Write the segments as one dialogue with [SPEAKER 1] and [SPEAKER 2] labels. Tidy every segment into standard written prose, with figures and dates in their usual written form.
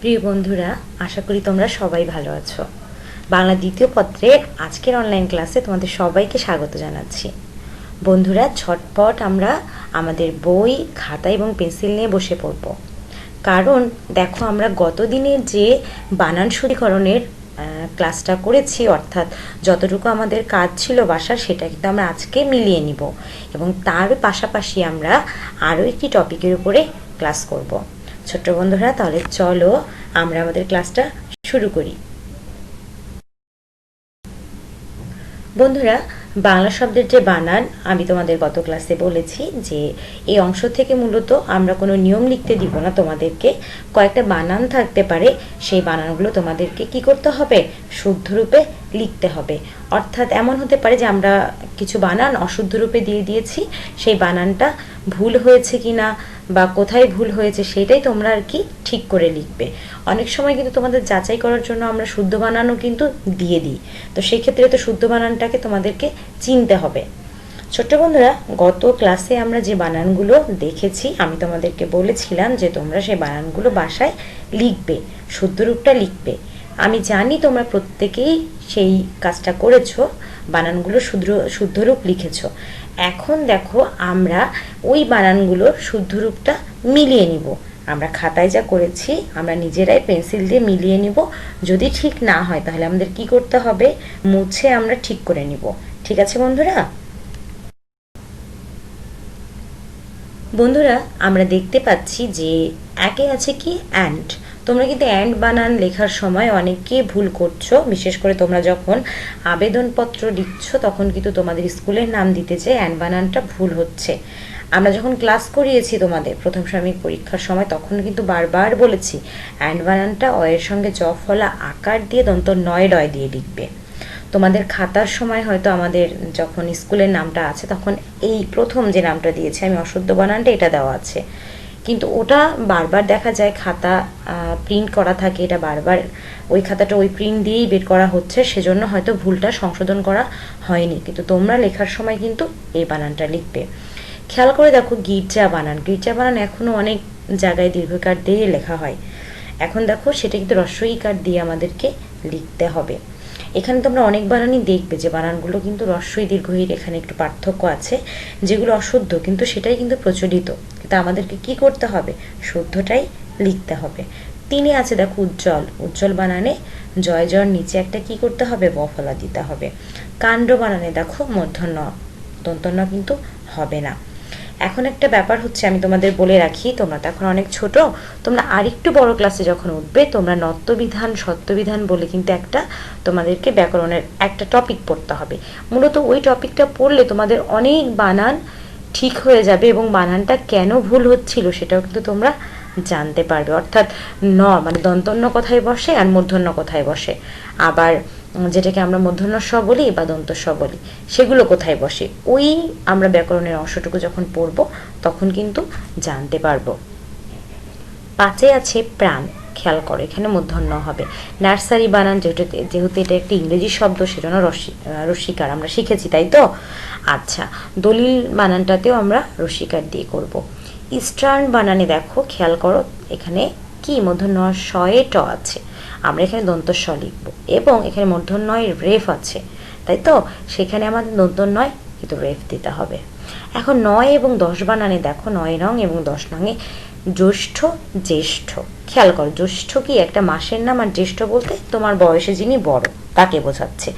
[SPEAKER 1] প্রিয় বন্ধুরা, আশা করি তোমরা সবাই ভালো আছো। বাংলা দ্বিতীয় পত্রের আজকের অনলাইন ক্লাসে তোমাদের সবাইকে স্বাগত জানাচ্ছি। বন্ধুরা, ঝটপট আমরা আমাদের বই, খাতা এবং পেন্সিল নিয়ে বসে পড়ব। কারণ দেখো, আমরা গত দিনের যে বানান শুদ্ধিকরণের ক্লাসটা করেছি, অর্থাৎ যতটুকু আমাদের কাজ ছিল বাসার, সেটা কিন্তু আমরা আজকে মিলিয়ে নিব এবং তার পাশাপাশি আমরা আরও একটি টপিকের উপরে ক্লাস করব। ছোট্ট বন্ধুরা, তাহলে চলো আমরা আমাদের ক্লাসটা শুরু করি। বন্ধুরা, বাংলা শব্দের যে বানান আমি তোমাদের গত ক্লাসে বলেছি যে এই অংশ থেকে মূলত আমরা কোনো নিয়ম লিখতে দিব না তোমাদেরকে। কয়েকটা বানান থাকতে পারে, সেই বানানগুলো তোমাদেরকে কি করতে হবে? শুদ্ধ রূপে লিখতে হবে। অর্থাৎ এমন হতে পারে যে আমরা কিছু বানান অশুদ্ধ রূপে দিয়ে দিয়েছি, সেই বানানটা ভুল হয়েছে কিনা বা কোথায় ভুল হয়েছে সেটাই তোমরা আর কি ঠিক করে লিখবে। অনেক সময় কিন্তু তোমাদের যাচাই করার জন্য আমরা শুদ্ধ বানানও কিন্তু দিয়ে দিই, তো সেই ক্ষেত্রে তো শুদ্ধ বানানটাকে তোমাদেরকে চিনতে হবে। ছোট্ট বন্ধুরা, গত ক্লাসে আমরা যে বানানগুলো দেখেছি আমি তোমাদেরকে বলেছিলাম যে তোমরা সেই বানানগুলো বাসায় লিখবে, শুদ্ধ রূপটা লিখবে। আমি জানি তোমরা প্রত্যেকেই সেই কাজটা করেছো, বানানগুলো শুদ্ধ রূপ লিখেছো। এখন দেখো, আমরা ওই বানানগুলোর শুদ্ধ রূপটা মিলিয়ে নিব। আমরা খাতায় যা করেছি আমরা নিজেরাই পেন্সিল দিয়ে মিলিয়ে নিব। যদি ঠিক না হয় তাহলে আমাদের কি করতে হবে? মুছে আমরা ঠিক করে নিব। ঠিক আছে বন্ধুরা? বন্ধুরা, আমরা দেখতে পাচ্ছি যে একে আছে কি অ্যান্ড। তোমরা কিন্তু অ্যান্ড বানান লেখার সময় অনেকে ভুল করছো, বিশেষ করে তোমরা যখন আবেদনপত্র লিখছো তখন কিন্তু তোমাদের স্কুলের নাম দিতে চেয়ে অ্যান্ড বানানটা ভুল হচ্ছে। আমরা যখন ক্লাস করিয়েছি তোমাদের প্রথম সাময়িক পরীক্ষার সময় তখন কিন্তু বারবার বলেছি অ্যান্ড বানানটা অয়ের সঙ্গে জ ফলা আকার দিয়ে দন্ত নয় ডয় দিয়ে লিখবে। তোমাদের খাতার সময় হয়তো আমাদের যখন স্কুলের নামটা আছে তখন এই প্রথম যে নামটা দিয়েছে আমি অশুদ্ধ বানানটা এটা দেওয়া আছে, কিন্তু ওটা বারবার দেখা যায় খাতা প্রিন্ট করা থাকে, এটা বারবার ওই খাতাটা ওই প্রিন্ট দিয়েই বের করা হচ্ছে, সেজন্য হয়তো ভুলটা সংশোধন করা হয়নি। কিন্তু তোমরা লেখার সময় কিন্তু এই বানানটা লিখবে। খেয়াল করে দেখো, গির্জা বানান, গির্জা বানান এখনও অনেক জায়গায় দীর্ঘকার দিয়ে লেখা হয়। এখন দেখো সেটা কিন্তু রস্বইকার দিয়ে আমাদেরকে লিখতে হবে। এখানে তোমরা অনেক বানানই দেখবে যে বানানগুলো কিন্তু রস্বই দীর্ঘইর এখানে একটু পার্থক্য আছে, যেগুলো অশুদ্ধ কিন্তু সেটাই কিন্তু প্রচলিত। কিন্তু আমাদেরকে কি করতে হবে? শুদ্ধটাই লিখতে হবে। তিনে আছে দেখো উজ্জ্বল, উজ্জ্বল বানানে জয় জয়ের নিচে একটা কি করতে হবে? ব ফলা দিতে হবে। কাণ্ড বানানে দেখো মূর্ধন্য দন্তন্য কিন্তু হবে না। এখন একটা ব্যাপার হচ্ছে, আমি তোমাদের বলে রাখি, তোমরা তো এখন অনেক ছোট, তোমরা আরেকটু বড় ক্লাসে যখন উঠবে তোমরা নত্যবিধান সত্যবিধান বলে কিন্তু একটা তোমাদেরকে ব্যাকরণের একটা টপিক পড়তে হবে। মূলত ওই টপিকটা পড়লে তোমাদের অনেক বানান ঠিক হয়ে যাবে এবং বানানটা কেন ভুল হচ্ছিল সেটাও কিন্তু তোমরা জানতে পারবে। অর্থাৎ মানে দন্তন্য কোথায় বসে আর মূর্ধন্য কোথায় বসে, আবার যেটাকে আমরা মূর্ধন্য স বলি বা দন্ত স বলি সেগুলো কোথায় বসে, ওই আমরা ব্যাকরণের অংশটুকু যখন পড়ব তখন কিন্তু জানতে পারবো। পাঁচে আছে প্রাণ, খেয়াল করো এখানে মূর্ধন্য হবে। নার্সারি বানান, যেহেতু এটা একটি ইংরেজি শব্দ সেজন্য রস্বীকার আমরা শিখেছি, তাই তো? আচ্ছা, দলিল বানানটাতেও আমরা রস্বীকার দিয়ে করব। ইস্টার্ন বানানে দেখো, খেয়াল করো এখানে কি মূর্ধন্য শয়ে ট আছে, আমরা এখানে দন্ত স লিখব এবং এখানে মূর্ধন্যয় রেফ আছে, তাই তো? সেখানে আমাদের দন্তন্যয় কিন্তু রেফ দিতে হবে। এখন 9 এবং 10 বানানে দেখো, 9 নং এবং 10 নঙে জ্যৈষ্ঠ জ্যেষ্ঠ। খেয়াল করো, জ্যৈষ্ঠ কি একটা মাসের নাম, আর জ্যেষ্ঠ বলতে তোমার বয়সে যিনি বড় তাকে বোঝাচ্ছে।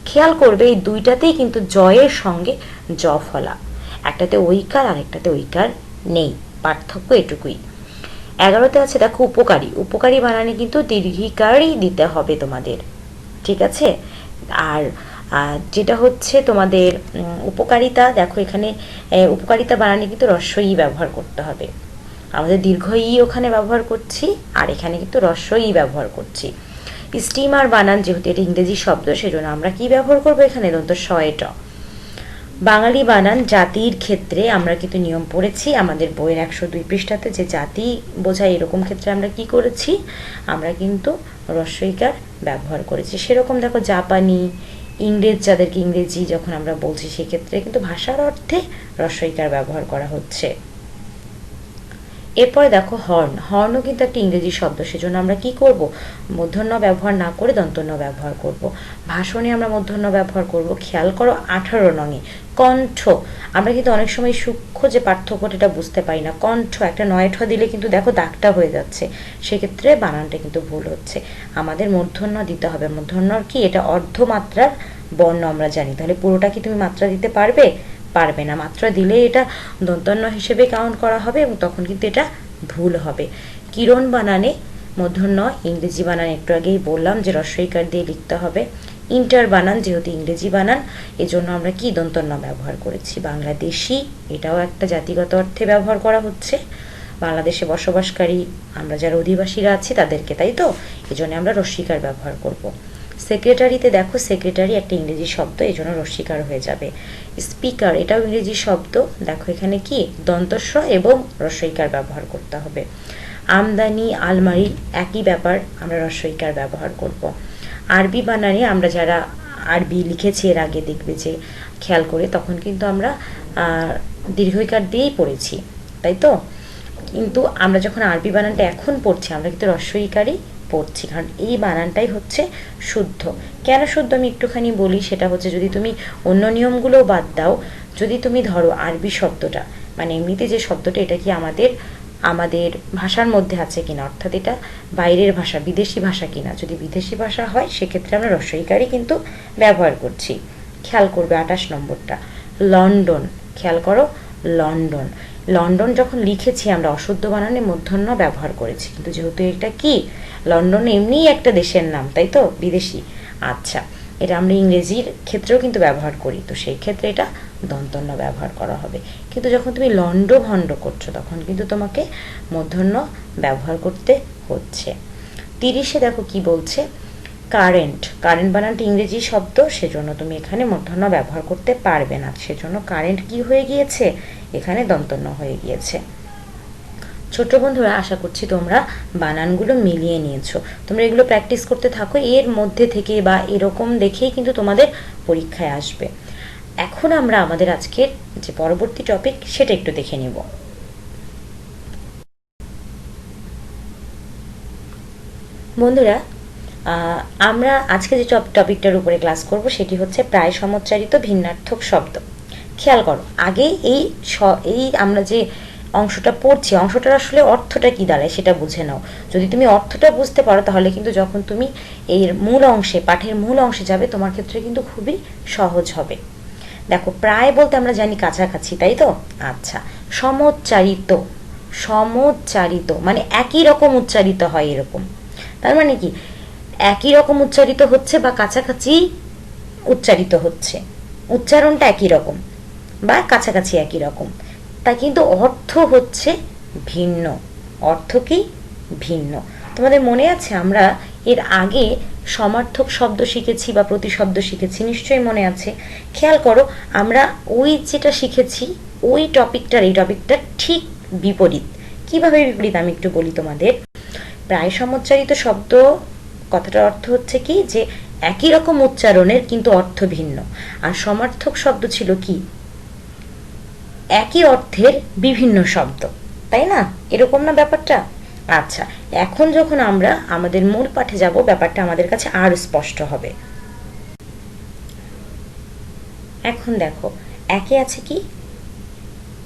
[SPEAKER 1] খেয়াল করবে এই দুইটাতেই কিন্তু জয়ের সঙ্গে জ ফলা, একটাতে ঐকার আর একটাতে ঐকার নেই, পার্থক্য এটুকুই। 11তে আছে দেখো উপকারী, উপকারী বানানে কিন্তু দীর্ঘিকারই দিতে হবে তোমাদের, ঠিক আছে? আর যেটা হচ্ছে তোমাদের উপকারিতা, দেখো এখানে উপকারিতা বানানে কিন্তু রস্বই ব্যবহার করতে হবে। আমাদের দীর্ঘ ই ওখানে ব্যবহার করছি আর এখানে কিন্তু রস্বই ব্যবহার করছি। স্টিমার বানান, যেহেতু এটা ইংরেজি শব্দ সেজন্য আমরা কি ব্যবহার করব? এখানে দন্ত শয়টা। বাঙালি বানান, জাতির ক্ষেত্রে আমরা কিন্তু নিয়ম পড়েছি আমাদের বইয়ের 102 পৃষ্ঠাতে, যে জাতি বোঝায় এরকম ক্ষেত্রে আমরা কি করেছি? আমরা কিন্তু রস্বইকার ব্যবহার করেছি। সেরকম দেখো জাপানি, ইংরেজ, যাদেরকে ইংরেজি যখন আমরা বলছি সেক্ষেত্রে কিন্তু ভাষার অর্থে রস্বইকার ব্যবহার করা হচ্ছে। এরপরে দেখো হর্ন, হর্নও কিন্তু একটা ইংরেজি শব্দ, সেজন্য আমরা কি করব, মূর্ধন্য ব্যবহার না করে দন্তন্য ব্যবহার করব। ভাষণে আমরা মূর্ধন্য ব্যবহার করব। খেয়াল করো 18 নঙে কণ্ঠ, আমরা কিন্তু অনেক সময় সূক্ষ্ম যে পার্থক্যটা এটা বুঝতে পারি না। কণ্ঠ একটা নয়ঠ দিলে কিন্তু দেখো দাগটা হয়ে যাচ্ছে, সেক্ষেত্রে বানানটা কিন্তু ভুল হচ্ছে। আমাদের মূর্ধন্য দিতে হবে। মূর্ধন্যর কি, এটা অর্ধমাত্রার বর্ণ আমরা জানি, তাহলে পুরোটা কি তুমি মাত্রা দিতে পারবে? পারবে না। মাত্রা দিলে এটা দন্তন্য হিসেবে কাউন্ট করা হবে এবং তখন কিন্তু এটা ভুল হবে। কিরণ বানানে মূর্ধন্য ইংরেজি বানান একটু আগেই বললাম যে রস্বইকার দিয়ে লিখতে হবে। ইন্টার বানান যেহেতু ইংরেজি বানান, এজন্য আমরা কি দন্তন্য ব্যবহার করেছি। বাংলাদেশি, এটাও একটা জাতিগত অর্থে ব্যবহার করা হচ্ছে, বাংলাদেশে বসবাসকারী আমরা যারা অধিবাসীরা আছি তাদেরকে, তাই তো, এজন্য আমরা রস্বইকার ব্যবহার করব। সেক্রেটারিতে দেখো সেক্রেটারি একটা ইংরেজি শব্দ, এই জন্য রস্বইকার হয়ে যাবে। স্পিকার, এটাও ইংরেজি শব্দ, দেখো এখানে কি দন্তস্ব এবং রস্বইকার ব্যবহার করতে হবে। আমদানি, আলমারি একই ব্যাপার, আমরা রস্বইকার ব্যবহার করব। আরবি বানানে আমরা যারা আরবি লিখেছি এর আগে দেখবে যে খেয়াল করে, তখন কিন্তু আমরা দীর্ঘইকার দিয়েই পড়েছি, তাই তো। কিন্তু আমরা যখন আরবি বানানটা এখন পড়ছি আমরা কিন্তু রস্বইকারই পড়ছি, কারণ এই বানানটাই হচ্ছে শুদ্ধ। কেন শুদ্ধ আমি একটুখানি বলি, সেটা হচ্ছে যদি তুমি অন্য নিয়মগুলোও বাদ দাও, যদি তুমি ধরো আরবি শব্দটা মানে এমনিতে যে শব্দটা, এটা কি আমাদের আমাদের ভাষার মধ্যে আছে কিনা, অর্থাৎ এটা বাইরের ভাষা বিদেশি ভাষা কিনা, যদি বিদেশি ভাষা হয় সেক্ষেত্রে আমরা রস্বইকারই কিন্তু ব্যবহার করছি। খেয়াল করবে 28 নম্বরটা, লন্ডন, খেয়াল করো লন্ডন। লন্ডন যখন লিখেছি আমরা অশুদ্ধ বানানে মূর্ধন্য ব্যবহার করেছি, কিন্তু যেহেতু এটা কি লন্ডন এমনিই একটা দেশের নাম, তাই তো, বিদেশি। আচ্ছা, এটা আমরা ইংরেজির ক্ষেত্রেও কিন্তু ব্যবহার করি, তো সেই ক্ষেত্রে এটা দন্তন্য ব্যবহার করা হবে। কিন্তু যখন তুমি লন্ড ভন্ড করছো তখন কিন্তু তোমাকে মূর্ধন্য ব্যবহার করতে হচ্ছে। 30-এ দেখো কি বলছে, কারেন্ট, কারেন্ট বানানটা ইংরেজি শব্দ, সেজন্য তুমি এখানে মূর্ধন্য ব্যবহার করতে পারবে না, সেজন্য কারেন্ট কি হয়ে গিয়েছে, এখানে দন্তন্য হয়ে গিয়েছে। ছোট বন্ধুরা, আশা করছি তোমরা বানানগুলো মিলিয়ে নিয়েছো। তোমরা এগুলো প্র্যাকটিস করতে থাকো, এর মধ্যে থেকে বা এরকম দেখেই কিন্তু তোমাদের পরীক্ষায় আসবে। এখন আমরা আমাদের আজকের যে পরবর্তী টপিক সেটা একটু দেখে নিব। বন্ধুরা, আমরা আজকে যে টপিকটার উপরে ক্লাস করব সেটি হচ্ছে প্রায় সমচ্চারিত ভিন্নার্থক শব্দ। খেয়াল করো, আগে এই আমরা যে অংশটা পড়ছি, অংশটার আসলে অর্থটা কি দাঁড়ায় সেটা বুঝে নাও। যদি তুমি অর্থটা বুঝতে পারো তাহলে কিন্তু যখন তুমি এর মূল অংশে, পাঠের মূল অংশে যাবে, তোমার ক্ষেত্রে কিন্তু খুবই সহজ হবে। দেখো, প্রায় বলতে আমরা জানি কাছাকাছি, তাই তো। আচ্ছা, সমচ্চারিত, সমচ্চারিত মানে একই রকম উচ্চারিত হয় এরকম, তার মানে কি একই রকম উচ্চারিত হচ্ছে বা কাছাকাছি উচ্চারিত হচ্ছে, উচ্চারণটা একই রকম বা কাছাকাছি একই রকম, তা কিন্তু অর্থ হচ্ছে ভিন্ন। অর্থ কি ভিন্ন। তোমাদের মনে আছে আমরা এর আগে সমার্থক শব্দ শিখেছি বা প্রতিশব্দ শিখেছি, নিশ্চয়ই মনে আছে। খেয়াল করো, আমরা ওই যেটা শিখেছি ওই টপিকটার এই টপিকটার ঠিক বিপরীত। কিভাবে বিপরীত আমি একটু বলি তোমাদের। প্রায় সমচ্চারিত শব্দ কথাটার অর্থ হচ্ছে কি, যে একই রকম উচ্চারণের কিন্তু অর্থ ভিন্ন। আর সমার্থক শব্দ ছিল কি, একই অর্থের বিভিন্ন শব্দ, তাই না, এরকম না ব্যাপারটা। আচ্ছা, এখন যখন আমরা আমাদের মূল পাঠে যাব, ব্যাপারটা আমাদের কাছে আরো স্পষ্ট হবে। এখন দেখো, একে আছে কি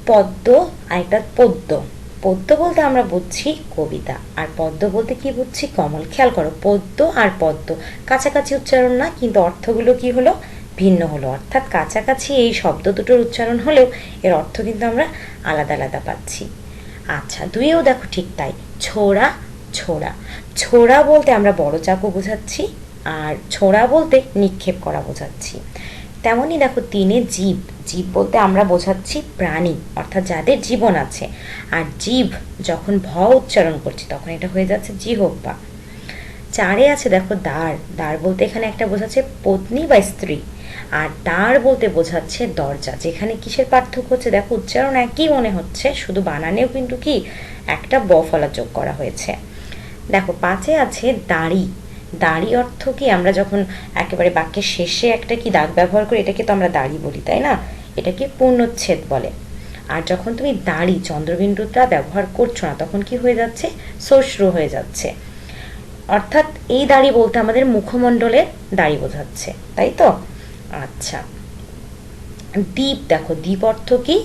[SPEAKER 1] পদ্য আর একটা পদ্য। পদ্য বলতে আমরা বুঝছি কবিতা, আর পদ্য বলতে কি বুঝছি কমল। খেয়াল করো, পদ্য আর পদ্য কাছাকাছি উচ্চারণ না, কিন্তু অর্থগুলো কি হলো, ভিন্ন হলো। অর্থাৎ কাছাকাছি এই শব্দ দুটোর উচ্চারণ হলেও এর অর্থ কিন্তু আমরা আলাদা আলাদা পাচ্ছি। আচ্ছা, দুইও দেখো ঠিক তাই। ছোড়া, ছোড়া, ছোড়া বলতে আমরা বড় চাকু বোঝাচ্ছি, আর ছোড়া বলতে নিক্ষেপ করা বোঝাচ্ছি। তেমনই দেখো 3-এ জীব, জীব বলতে আমরা বোঝাচ্ছি প্রাণী, অর্থাৎ যাদের জীবন আছে। আর জীব যখন ভ উচ্চারণ করছি তখন এটা হয়ে যাচ্ছে জিহ্বা। 4-এ আছে দেখো দ্বার, দ্বার বলতে এখানে একটা বোঝাচ্ছে পত্নী বা স্ত্রী, আর দ্বার বলতে বোঝাচ্ছে দরজা। যেখানে কিসের পার্থক্য হচ্ছে দেখো, উচ্চারণ একই মনে হচ্ছে, শুধু বানানেও কিন্তু কি একটা ব ফলা যোগ করা হয়েছে। দেখো 5-এ আছে দাড়ি, দাড়ি অর্থ কি, আমরা যখন একেবারে বাক্যের শেষে একটা কি দাগ ব্যবহার করি, এটাকে তো আমরা দাড়ি বলি, তাই না, এটাকে পূর্ণচ্ছেদ বলে। আর যখন তুমি দাড়ি চন্দ্রবিন্দুটা ব্যবহার করছো না তখন কি হয়ে যাচ্ছে, শ্মশ্রু হয়ে যাচ্ছে। অর্থাৎ এই দাড়ি বলতে আমাদের মুখমণ্ডলের দাড়ি বোঝাচ্ছে, তাই তো? আচ্ছা, দীপ, দেখো দীপ অর্থ কি?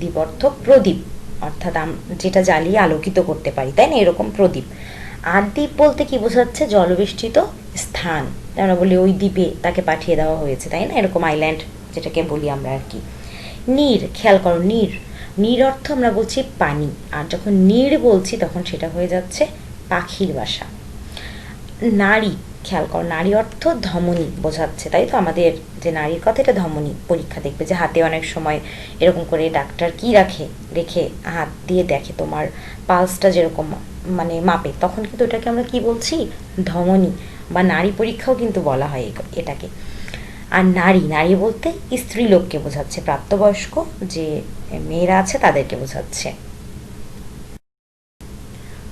[SPEAKER 1] দীপ অর্থ প্রদীপ, অর্থাৎ যেটা জ্বালিয়ে আলোকিত করতে পারি, তাই না, এরকম প্রদীপ। আর দ্বীপ বলতে কি বোঝাচ্ছে? জলবেষ্টিত স্থান, আমরা বলি ওই দ্বীপে তাকে পাঠিয়ে দেওয়া হয়েছে, তাই না, এরকম আইল্যান্ড যেটাকে বলি আমরা আর কি। নীর, খেয়াল করো, নীর, নীর অর্থ আমরা বলছি পানি, আর যখন নীর বলছি তখন সেটা হয়ে যাচ্ছে পাখির বাসা। নারী, খেয়াল করো, নারী অর্থ ধমনী বোঝাচ্ছে, তাই তো? আমাদের যে নারীর কথা, এটা ধমনী। পরীক্ষা দেখবে যে হাতে অনেক সময় এরকম করে ডাক্তার কি রেখে হাত দিয়ে দেখে তোমার পালসটা যেরকম মানে মাপে, তখন কিন্তু এটাকে আমরা কি বলছি? ধমনী, বা নারী পরীক্ষাও কিন্তু বলা হয় এটাকে। আর নারী, নারী বলতে স্ত্রীলোককে বোঝাচ্ছে, প্রাপ্তবয়স্ক যে মেয়েরা আছে তাদেরকে বোঝাচ্ছে।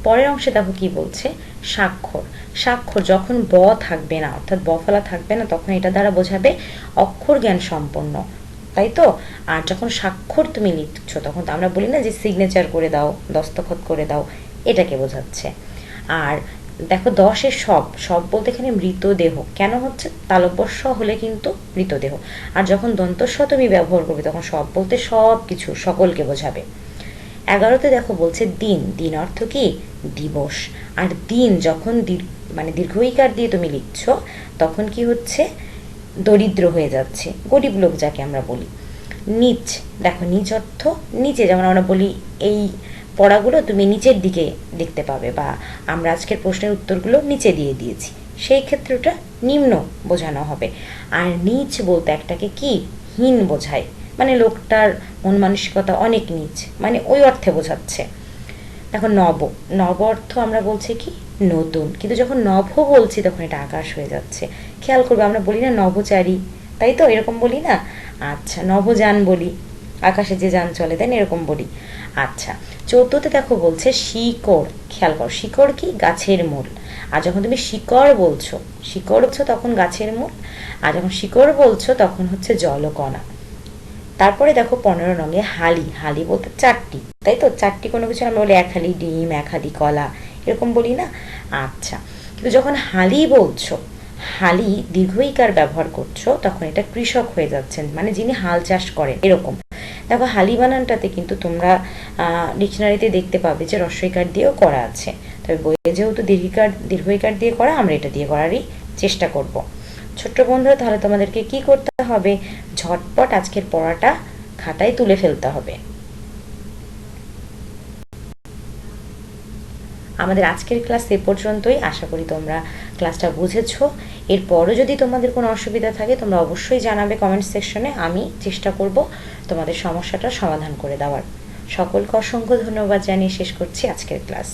[SPEAKER 1] পরের অংশে দেখো কি বলছে, স্বাক্ষর। স্বাক্ষর যখন ব থাকবে না, অর্থাৎ ব ফলা থাকবে না, তখন এটা দ্বারা বোঝাবে অক্ষর জ্ঞান সম্পন্ন, তাই তো? আর যখন স্বাক্ষর তুমি লিখছো তখন তো আমরা বলি না যে সিগনেচার করে দাও, দস্তখত করে দাও, এটাকে বোঝাচ্ছে। আর দেখো দশের সব, সব বলতে এখানে মৃতদেহ কেন হচ্ছে? তালব্যস্য হলে কিন্তু মৃতদেহ, আর যখন দন্তস্ব তুমি ব্যবহার করবে তখন সব বলতে সব কিছু, সকলকে বোঝাবে। 11তে দেখো বলছে দিন, দিন অর্থ কি? দিবস। আর দিন যখন মানে দীর্ঘইকার দিয়ে তুমি লিখছো তখন কি হচ্ছে? দরিদ্র হয়ে যাচ্ছে, গরিব লোক যাকে আমরা বলি। নিচ, দেখো নিচ অর্থ নিচে, যেমন আমরা বলি এই পড়াগুলো তুমি নিচের দিকে দেখতে পাবে, বা আমরা আজকের প্রশ্নের উত্তরগুলো নিচে দিয়ে দিয়েছি, সেই ক্ষেত্রে ওটা নিম্ন বোঝানো হবে। আর নিচ বলতে একটাকে কি? হীন বোঝায়, মানে লোকটার মন মানসিকতা অনেক নিচ, মানে ওই অর্থে বোঝাচ্ছে। দেখো নব, নব অর্থ আমরা বলছি কি? নতুন, কিন্তু যখন নভ বলছি তখন এটা আকাশ হয়ে যাচ্ছে। খেয়াল করবে আমরা বলি না নভোচারী, তাই তো, এরকম বলি না? আচ্ছা, নভোযান বলি, আকাশে যে যান চলে, তাই না, এরকম বলি। আচ্ছা, 14তে দেখো বলছে শিকড়। খেয়াল করো, শিকড় কি? গাছের মূল। আর যখন তুমি শিকড় বলছো, শিকড় হচ্ছে তখন গাছের মূল, আর যখন শিকড় বলছো তখন হচ্ছে জলকণা। তারপরে দেখো 15 রঙে হালি, হালি বলতে চারটি, তাই তো? চারটি কোনো কিছু আমরা বলি এক হালি ডিম, এক হালি কলা, এরকম বলি না? আচ্ছা, কিন্তু যখন হালি বলছো, হালি দীর্ঘইকার ব্যবহার করছো, তখন এটা কৃষক হয়ে যাচ্ছেন, মানে যিনি হাল চাষ করেন, এরকম। দেখো হালি বানানটাতে কিন্তু তোমরা ডিকশনারিতে দেখতে পাবে যে রস্বইকার দিয়েও করা আছে, তবে বইয়ে যেহেতু দীর্ঘইকার দিয়ে করা, আমরা এটা দিয়ে করারই চেষ্টা করব। ছোট্ট বন্ধুরা, তাহলে তোমাদেরকে কি করতে হবে? ঝটপট আজকের পড়াটা খাতায় তুলে ফেলতে হবে। আমাদের আজকের ক্লাস এ পর্যন্তই। আশা করি তোমরা ক্লাসটা বুঝেছো। এরপরও যদি তোমাদের কোনো অসুবিধা থাকে তোমরা অবশ্যই জানাবে কমেন্ট সেকশনে, আমি চেষ্টা করব তোমাদের সমস্যাটা সমাধান করে দেওয়ার। সকলকে অসংখ্য ধন্যবাদ জানিয়ে শেষ করছি আজকের ক্লাস।